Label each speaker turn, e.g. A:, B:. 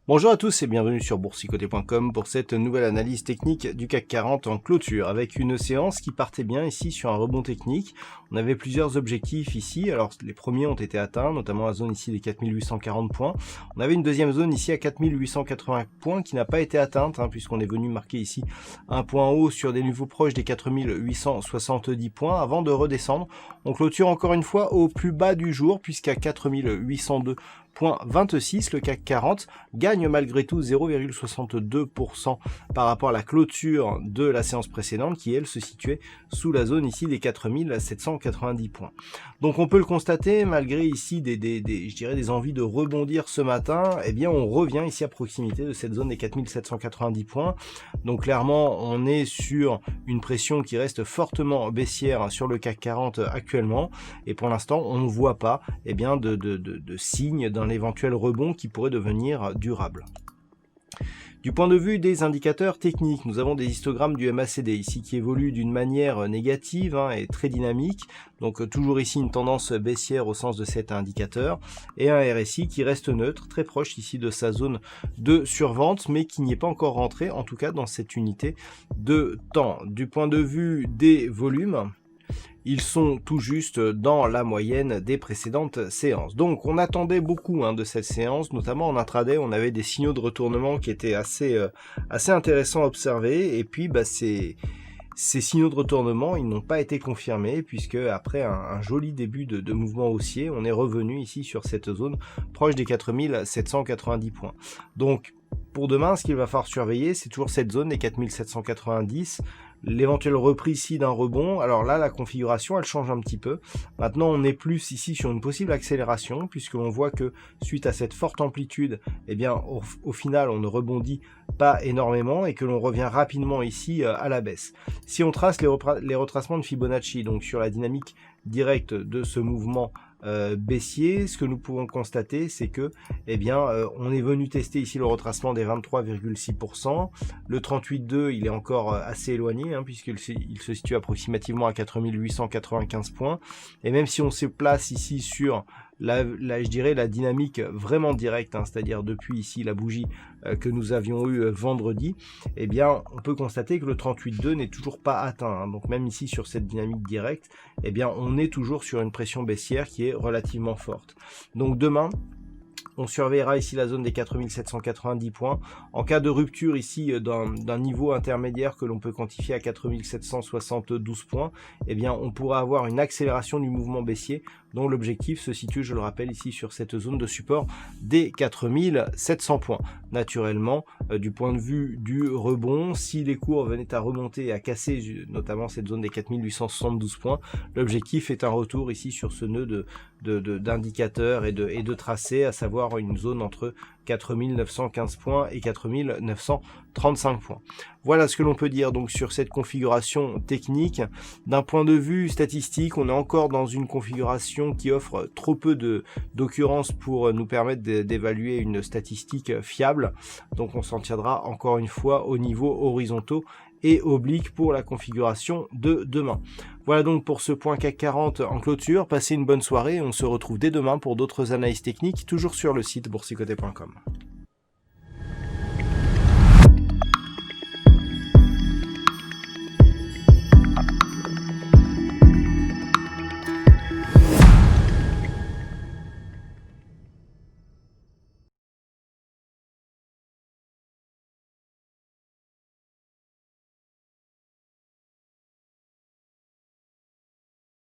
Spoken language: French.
A: Bonjour à tous et bienvenue sur boursicoté.com pour cette nouvelle analyse technique du CAC 40 en clôture avec une séance qui partait bien ici sur un rebond technique. On avait plusieurs objectifs ici, alors les premiers ont été atteints, notamment la zone ici des 4840 points. On avait une deuxième zone ici à 4880 points qui n'a pas été atteinte puisqu'on est venu marquer ici un point haut sur des niveaux proches des 4870 points avant de redescendre. On clôture encore une fois au plus bas du jour puisqu'à 4802,26, le CAC 40 gagne malgré tout 0,62% par rapport à la clôture de la séance précédente qui elle se situait sous la zone ici des 4790 points. Donc on peut le constater, malgré ici je dirais des envies de rebondir ce matin, eh bien on revient ici à proximité de cette zone des 4790 points. Donc clairement on est sur une pression qui reste fortement baissière sur le CAC 40 actuellement et pour l'instant on ne voit pas eh bien de signes d'un éventuel rebond qui pourrait devenir durable. Du point de vue des indicateurs techniques, nous avons des histogrammes du MACD ici qui évoluent d'une manière négative et très dynamique, donc toujours ici une tendance baissière au sens de cet indicateur, et un RSI qui reste neutre, très proche ici de sa zone de survente, mais qui n'y est pas encore rentré, en tout cas dans cette unité de temps. Du point de vue des volumes, ils sont tout juste dans la moyenne des précédentes séances. Donc on attendait beaucoup de cette séance, notamment en intraday, on avait des signaux de retournement qui étaient assez intéressants à observer, et puis ces signaux de retournement, ils n'ont pas été confirmés, puisque après un joli début de mouvement haussier, on est revenu ici sur cette zone proche des 4790 points. Donc pour demain, ce qu'il va falloir surveiller, c'est toujours cette zone des 4790, l'éventuelle reprise ici d'un rebond. Alors là, la configuration, elle change un petit peu. Maintenant, on est plus ici sur une possible accélération, puisque l'on voit que suite à cette forte amplitude, eh bien, au final, on ne rebondit pas énormément et que l'on revient rapidement ici à la baisse. Si on trace les retracements de Fibonacci, donc sur la dynamique directe de ce mouvement baissier, ce que nous pouvons constater, c'est que eh bien on est venu tester ici le retracement des 23,6%, le 38,2 il est encore assez éloigné puisqu'il se situe approximativement à 4895 points, et même si on se place ici sur je dirais la dynamique vraiment directe, c'est-à-dire depuis ici la bougie que nous avions eu vendredi, eh bien on peut constater que le 38,2 n'est toujours pas atteint, donc même ici sur cette dynamique directe, eh bien on est toujours sur une pression baissière qui est relativement forte. Donc demain, on surveillera ici la zone des 4790 points. En cas de rupture ici d'un niveau intermédiaire que l'on peut quantifier à 4772 points, eh bien on pourra avoir une accélération du mouvement baissier dont l'objectif se situe, je le rappelle, ici sur cette zone de support des 4700 points. Naturellement, du point de vue du rebond, si les cours venaient à remonter et à casser notamment cette zone des 4872 points, l'objectif est un retour ici sur ce nœud d'indicateurs et de tracés, à savoir une zone entre 4915 points et 4935 points. Voilà ce que l'on peut dire donc sur cette configuration technique. D'un point de vue statistique, on est encore dans une configuration qui offre trop peu d'occurrences pour nous permettre d'évaluer une statistique fiable. Donc on s'en tiendra encore une fois aux niveaux horizontaux et obliques pour la configuration de demain. Voilà donc pour ce point CAC 40 en clôture. Passez une bonne soirée, on se retrouve dès demain pour d'autres analyses techniques, toujours sur le site boursicoté.com.